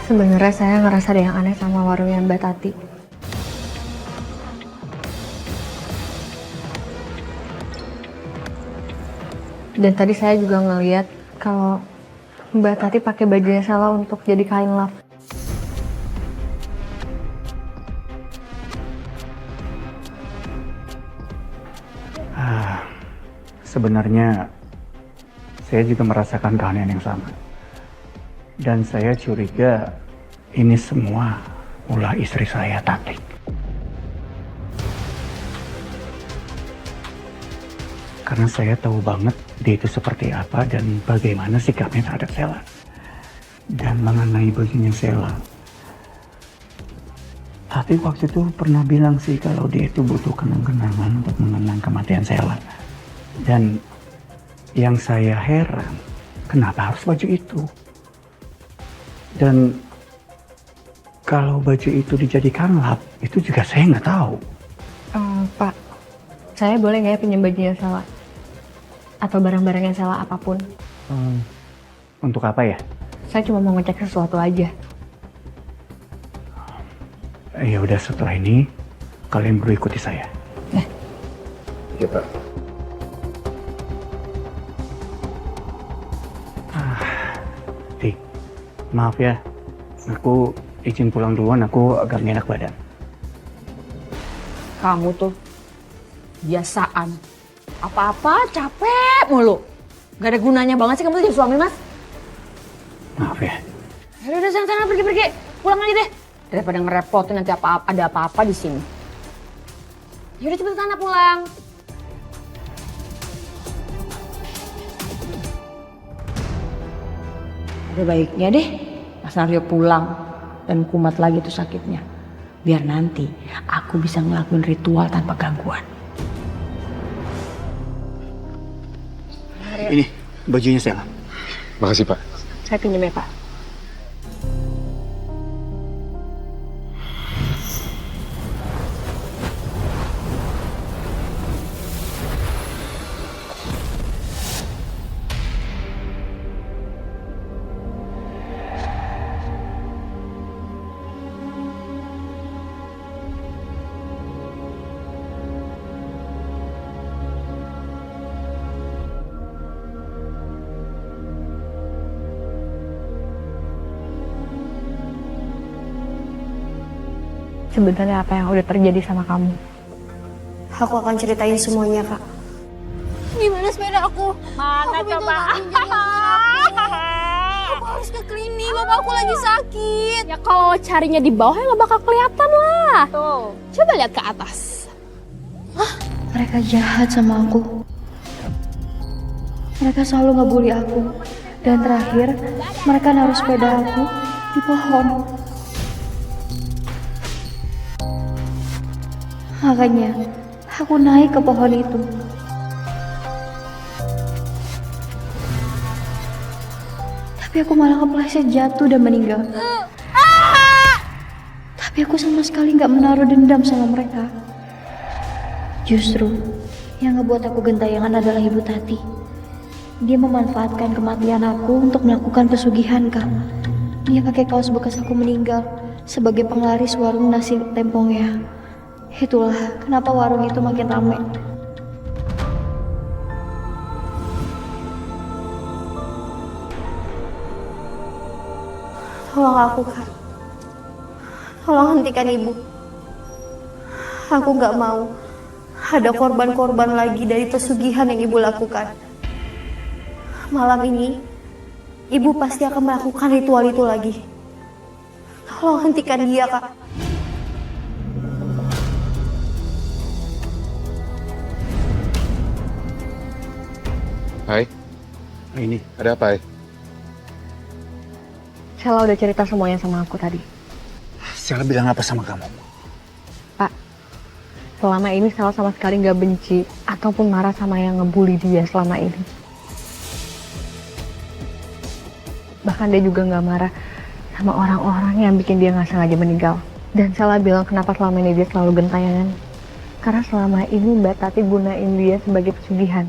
Sebenarnya saya ngerasa ada yang aneh sama warungnya Mbak Tati. Dan tadi saya juga ngeliat kalau Mbak Tati pakai bajunya Sela untuk jadi kain lap. Sebenarnya saya juga merasakan keanehan yang sama. Dan saya curiga ini semua ulah istri saya, Tati. Karena saya tahu banget dia itu seperti apa dan bagaimana sikapnya terhadap Sela. Dan mengenai bajunya Sela, Tati waktu itu pernah bilang sih kalau dia itu butuh kenang-kenangan untuk mengenang kematian Sela. Dan yang saya heran, kenapa harus baju itu? Dan kalau baju itu dijadikan lap, itu juga saya nggak tahu. Pak, saya boleh nggak ya pinjam bajunya Sela? Atau barang-barangnya Sela apapun? Untuk apa ya? Saya cuma mau ngecek sesuatu aja. Ya udah, setelah ini kalian berdua ikuti saya. Iya, Pak. Tik, maaf ya, aku izin pulang duluan, aku agak nggak enak badan. Kamu tuh biasaan. Apa-apa capek mulu. Gak ada gunanya banget sih kamu tuh jadi suami, Mas. Maaf ya. Udah sana pergi. Pulang aja deh. Daripada ngerepotin nanti ada apa-apa di sini. Yaudah cepet sana pulang. Ada baiknya deh Mas Naryo pulang dan kumat lagi tuh sakitnya. Biar nanti aku bisa ngelakuin ritual tanpa gangguan. Ini bajunya Sela. Makasih, Pak. Saya pinjam ya, Pak. Sebenarnya apa yang udah terjadi sama kamu? Aku akan ceritain semuanya, Kak. Gimana sepeda aku? Mana Aku coba? Aku harus ke klinik, bapak aku lagi sakit. Ya kalau carinya di bawah ya nggak bakal kelihatan lah. Tuh. Coba lihat ke atas. Mereka jahat sama aku. Mereka selalu ngebully aku. Dan terakhir, mereka naruh sepeda aku di pohon. Makanya, aku naik ke pohon itu. Tapi aku malah kepleset jatuh dan meninggal. Tapi aku sama sekali nggak menaruh dendam sama mereka. Justru, yang ngebuat aku gentayangan adalah Ibu Tati. Dia memanfaatkan kematian aku untuk melakukan pesugihan, Kak. Dia pakai kaos bekas aku meninggal sebagai penglaris warung nasi tempongnya. Itulah kenapa warung itu makin ramai. Tolong aku, Kak. Tolong hentikan Ibu. Aku gak mau ada korban-korban lagi dari pesugihan yang Ibu lakukan. Malam ini, Ibu pasti akan melakukan ritual itu lagi. Tolong hentikan dia, Kak. Hai, Ini, ada apa, Hai? Sela udah cerita semuanya sama aku tadi. Sela bilang apa sama kamu? Pak, selama ini Sela sama sekali nggak benci ataupun marah sama yang ngebully dia selama ini. Bahkan dia juga nggak marah sama orang-orang yang bikin dia nggak sengaja meninggal. Dan Sela bilang kenapa selama ini dia selalu gentayangan. Karena selama ini Mbak Tati gunain dia sebagai pesugihan.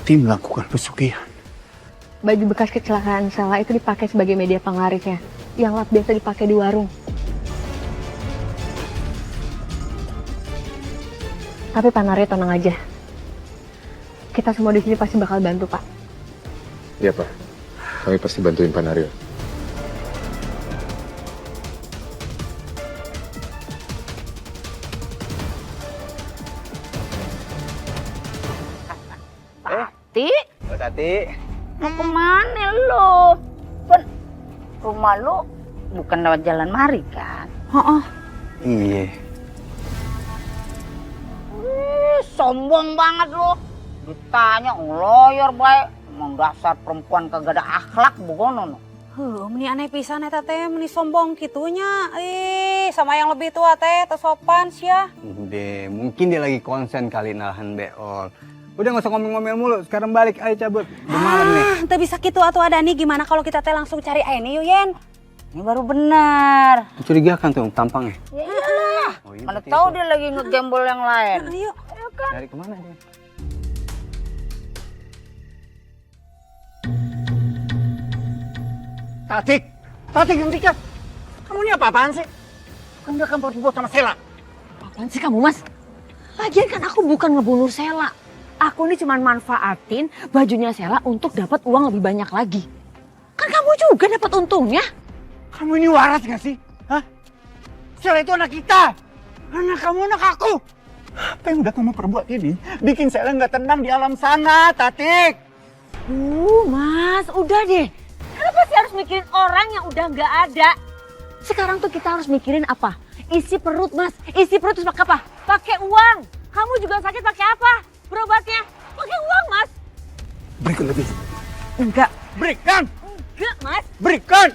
Tati melakukan pesugihan. Baju bekas kecelakaan Sela itu dipakai sebagai media penglarisnya, yang lap biasa dipakai di warung. Tapi Pak Naryo tenang aja. Kita semua di sini pasti bakal bantu, Pak. Iya, Pak. Kami pasti bantuin Pak Naryo. Tati, Tati. mau kemana lo? Kan rumah lo bukan lewat jalan mari kan? Iya. Sombong banget lo. Ditanya ngeloyor baik. Emang dasar perempuan kagak ada akhlak bugono. Meni aneh pisan eta teh, meni sombong kitunya. Sama yang lebih tua teh, sopan sia. Udah, mungkin dia lagi konsen kali nahan beol. Udah nggak usah ngomel-ngomel mulu, sekarang balik, ayo cabut. Udah malam nih. Teu bisa kitu atuh Adani, gimana kalau kita teh langsung cari Aini yuk Yen? Ini baru benar. Mencurigakan tuh tampangnya. Ya iyalah. Oh, iya, Mana berarti tahu itu. dia lagi ngegembol yang lain. Ayo. Dari kemana dia? Tatik! Tatik, hentikan! Kamu ini apa-apaan sih? Kamu udah kan berbuat sama Sela. Apaan sih kamu, Mas? Lagian kan aku bukan ngebunuh Sela. Aku ini cuma manfaatin bajunya Sela untuk dapat uang lebih banyak lagi. Kan kamu juga dapat untungnya. Kamu ini waras gak sih? Hah? Sela itu anak kita! Anak kamu, anak aku! Apa yang udah kamu perbuat ini bikin Sela nggak tenang di alam sana, Tatik! Mas, udah deh. Kenapa sih harus mikirin orang yang udah nggak ada? Sekarang tuh kita harus mikirin apa? Isi perut, Mas. Isi perut terus pakai apa? Pakai uang. Kamu juga sakit pakai apa? Berobatnya? Pakai uang, Mas. Berikan lebih. Enggak. Berikan! Enggak, Mas. Berikan!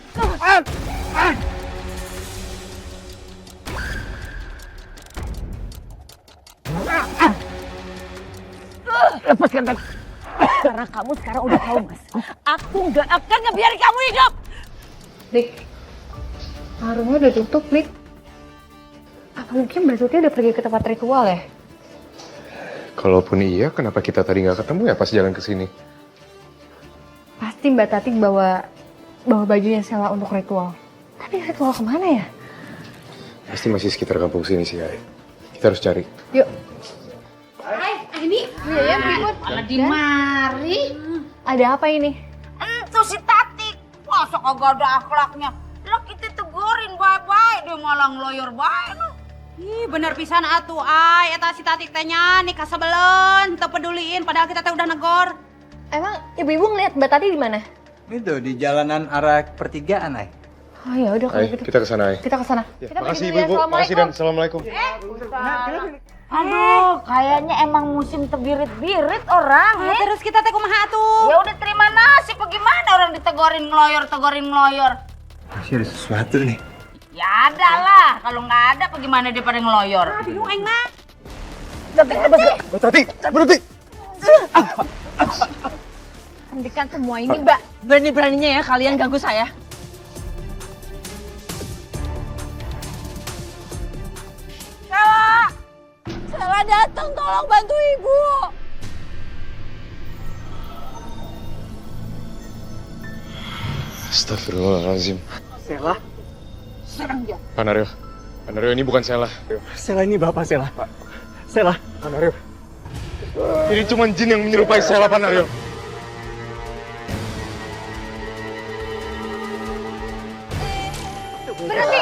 Lepaskan tak. Karena kamu sekarang udah tahu, Mas. Aku nggak akan ngebiarin kamu hidup. Lik, warungnya udah tutup, Lik. Apa mungkin Mbak Tuti udah pergi ke tempat ritual ya? Kalaupun iya, kenapa kita tadi nggak ketemu ya pas jalan ke sini? Pasti Mbak Tati bawa bajunya Sela untuk ritual. Tapi ritual kemana ya? Pasti masih sekitar kampung sini sih, Ay. Kita harus cari. Yuk. Ini Iya, berikut. Malah di mari. Ada apa ini? Itu si Tatik. Masa kagak ada akhlaknya? Lah kita tegurin baik-baik, dia malah ngeloyor baik. Ih, bener pisan atuh ay, eta si Tati teh nya nikah sebelen, teu peduliin padahal kita teh udah negor. Emang ibu-ibu ngeliat Mbak Tati di mana? Itu di jalanan arah pertigaan, Ay. Oh ya udah kalau Ay, gitu. kita ke sana, Ay. Kita ke sana. Ya, Kita makasih pergi dulu ya. Ibu-ibu, makasih dan Assalamualaikum. Assalamualaikum. Aduh, kayaknya emang musim tebirit-birit orang. Nah, terus kita teh kumaha atuh? Ya udah terima nasib bagaimana orang ditegorin ngeloyor. Masih ada sesuatu nih. Ya ada lah, kalau nggak ada bagaimana dia pada ngeloyor. Bingung aing mah. Tati, berhenti! Hentikan semua ini, Mbak. Berani-beraninya ya kalian ganggu saya. Sela datang, tolong bantu ibu. Astagfirullahaladzim. Sela? Pak Naryo. Pak Naryo, ini bukan Sela. Sela ini bapak Sela. Sela. Pak Naryo. Ini cuma jin yang menyerupai Sela, Pak Naryo. Berhenti!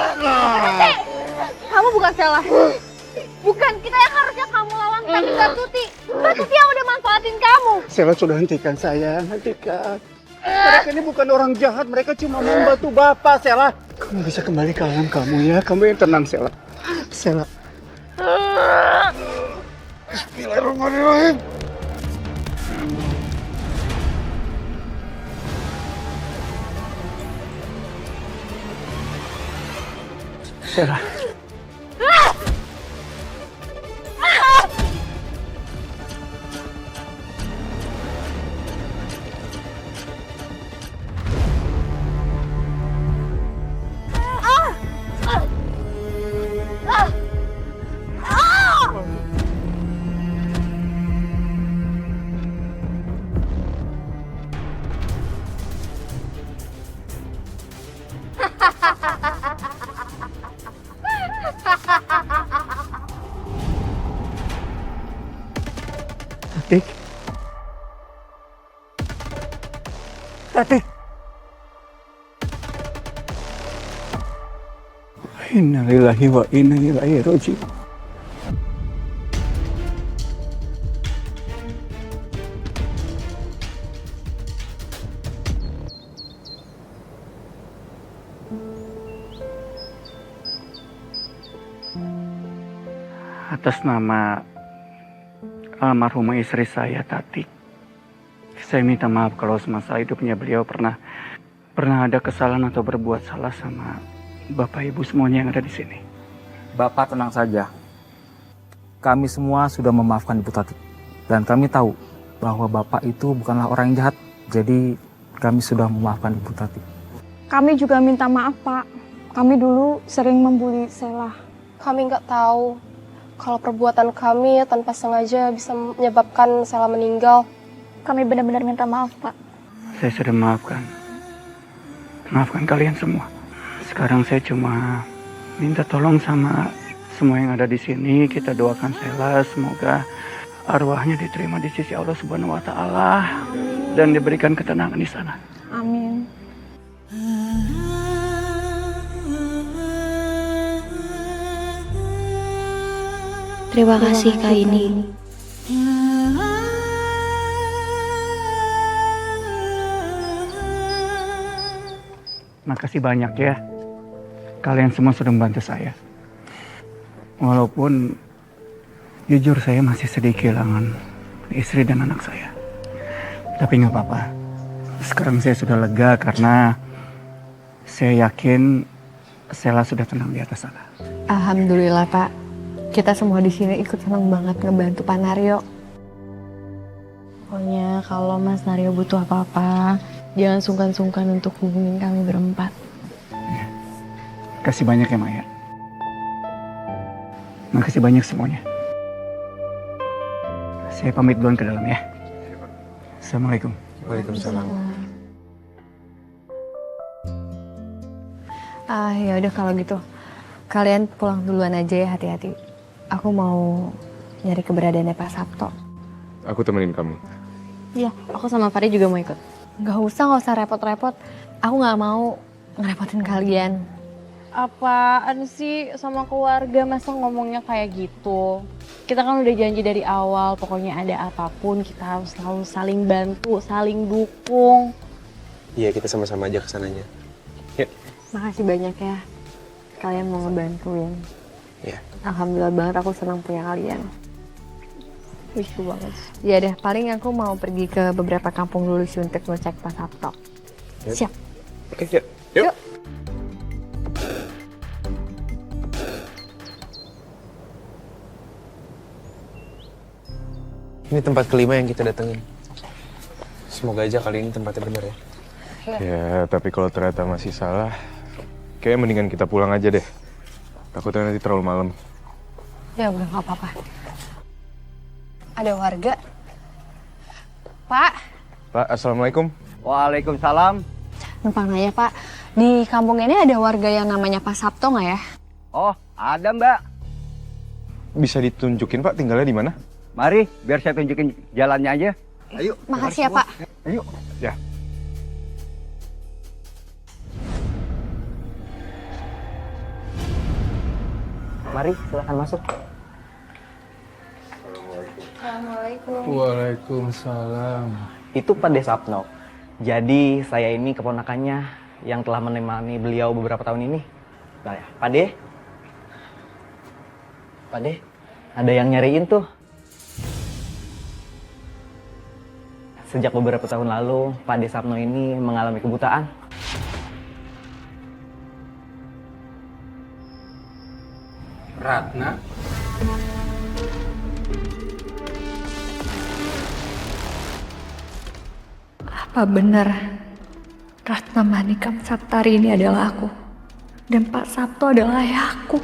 Kamu bukan Sela. Bukan kita yang harusnya kamu lawan, tapi Mbak Tuti. Mbak Tuti yang udah manfaatin kamu. Sela sudah hentikan sayang, hentikan. Mereka ini bukan orang jahat, mereka cuma mau membantu bapak, Sela. Kamu bisa kembali ke alam kamu ya, kamu yang tenang, Sela. Sela. Bismillahirrahmanirrahim. Sela. Tatik. Tatik. Innalillahi wa inna ilaihi raji'un. Atas nama almarhumah istri saya, Tatik, saya minta maaf kalau semasa hidupnya beliau pernah ada kesalahan atau berbuat salah sama Bapak Ibu semuanya yang ada di sini. Bapak tenang saja. Kami semua sudah memaafkan Ibu Tatik. Dan kami tahu bahwa Bapak itu bukanlah orang yang jahat. Jadi kami sudah memaafkan Ibu Tatik. Kami juga minta maaf, Pak. Kami dulu sering membuli Sela. Kami nggak tahu kalau perbuatan kami tanpa sengaja bisa menyebabkan Sela meninggal. Kami benar-benar minta maaf, Pak. Saya sudah memaafkan. Maafkan kalian semua. Sekarang saya cuma minta tolong sama semua yang ada di sini. Kita doakan Sela, semoga arwahnya diterima di sisi Allah Subhanahu wa Ta'ala dan diberikan ketenangan di sana. Amin. Terima kasih Kak ini. Makasih banyak ya. Kalian semua sudah membantu saya. Walaupun jujur saya masih sedih kehilangan istri dan anak saya. Tapi nggak apa-apa. Sekarang saya sudah lega karena saya yakin Sela sudah tenang di atas sana. Alhamdulillah Pak. Kita semua di sini ikut senang banget ngebantu Pak Naryo. Pokoknya kalau Mas Naryo butuh apa-apa, jangan sungkan-sungkan untuk hubungin kami berempat. Kasih banyak ya Maya. Makasih banyak semuanya. Saya pamit duluan ke dalam ya. Assalamualaikum. Waalaikumsalam. Ya udah kalau gitu. Kalian pulang duluan aja ya, hati-hati. Aku mau nyari keberadaannya Pak Sabto. Aku temenin kamu. Iya, aku sama Fari juga mau ikut. Gak usah repot-repot. Aku gak mau ngerepotin kalian. Apaan sih sama keluarga, masa ngomongnya kayak gitu? Kita kan udah janji dari awal, pokoknya ada apapun kita harus selalu saling bantu, saling dukung. Iya, kita sama-sama aja kesananya. Yuk. Makasih banyak ya. Kalian mau ngebantuin. Iya. Alhamdulillah banget aku senang punya kalian. Wish you banget. Ya deh, paling aku mau pergi ke beberapa kampung dulu sih untuk ngecek Pak Sabto. Yuk. Siap. Oke, yuk. Yuk. Ini tempat kelima yang kita datengin. Semoga aja kali ini tempatnya benar ya. Ya, tapi kalau ternyata masih salah, kayaknya mendingan kita pulang aja deh. Takutnya nanti terlalu malam. Ya udah gak apa-apa. Ada warga. Pak, Pak, Assalamualaikum. Waalaikumsalam. Numpang nanya Pak, di kampung ini ada warga yang namanya Pak Sabto nggak ya? Oh, ada Mbak. Bisa ditunjukin Pak tinggalnya di mana? Mari, biar saya tunjukin jalannya aja. Ayo. makasih ya Pak. Ayo. Ya. Mari, silakan masuk. Waalaikumsalam. Itu Pak Desapno. Jadi saya ini keponakannya yang telah menemani beliau beberapa tahun ini. Nah ya, Pak De. Pak De, ada yang nyariin tuh. Sejak beberapa tahun lalu, Pak Desapno ini mengalami kebutaan. Ratna? Apa benar Ratna Manikam Saptari ini adalah aku? Dan Pak Sabto adalah ayahku?